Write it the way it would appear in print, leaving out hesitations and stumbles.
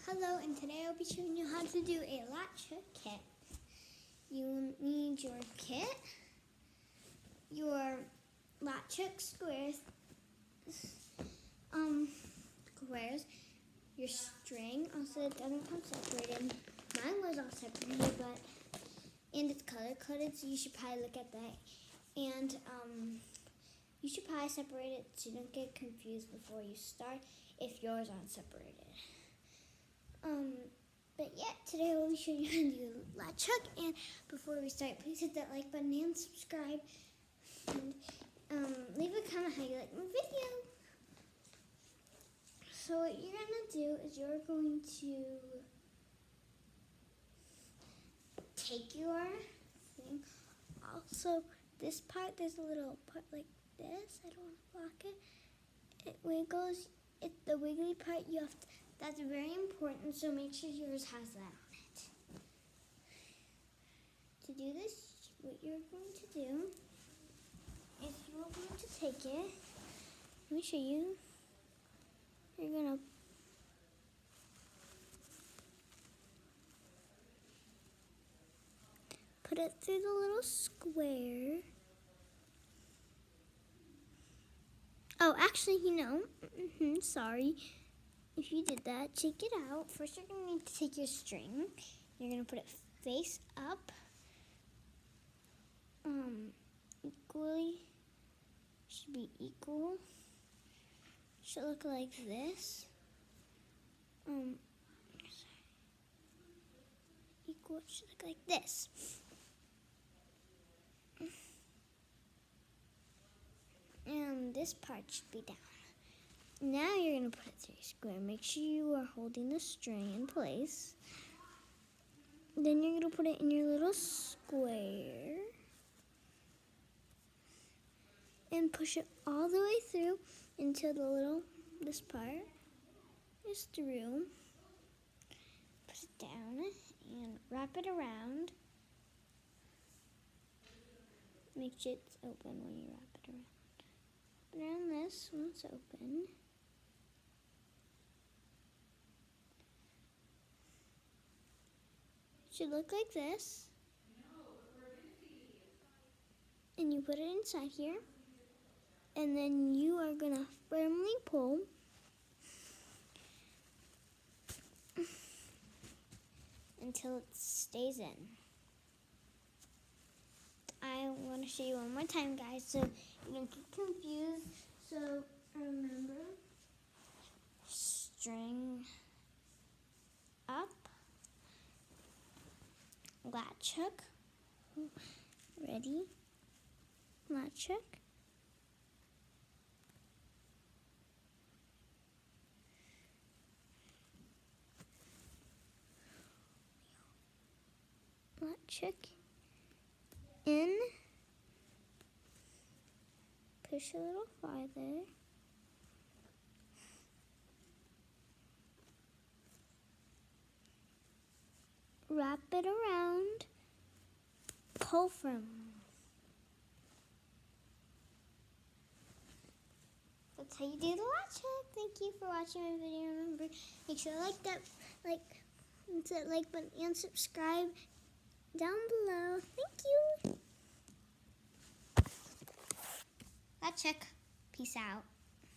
Hello, and today I'll be showing you how to do a latch hook kit. You will need your kit, your latch hook squares, your string. Also, it doesn't come separated. Mine was all separated, and it's color coded, so you should probably look at that. And you should probably separate it so you don't get confused before you start if yours aren't separated. But yeah, today we'll be showing you how to do latch hook. And before we start, please hit that like button and subscribe. And leave a comment how you like my video. So what you're gonna do is you're going to take your thing. Also, this part, there's a little part like this. I don't want to block it. It wiggles. It's the wiggly part. You have to. That's very important, so make sure yours has that on it. To do this, what you're going to do is you're going to take it. Let me show you. You're going to put it through the little square. Oh, actually, sorry. If you did that, check it out. First, you're going to need to take your string. You're going to put it face up. Equally. Should be equal. Should look like this. Equal should look like this. And this part should be down. Now you're going to put it through your square. Make sure you are holding the string in place. Then you're going to put it in your little square. And push it all the way through until this part is through. Put it down and wrap it around. Make sure it's open when you wrap it around. Around this when it's open. Should look like this. And you put it inside here. And then you are going to firmly pull. Until it stays in. I want to show you one more time, guys, so you don't get confused. So remember, string up, latch hook, ready, latch hook, latch hook, in, push a little farther, wrap it around, pull from. That's how you do the latch hook. Thank you for watching my video. Remember, make sure to hit that like button and subscribe down below. Thank you. Latch hook. Peace out.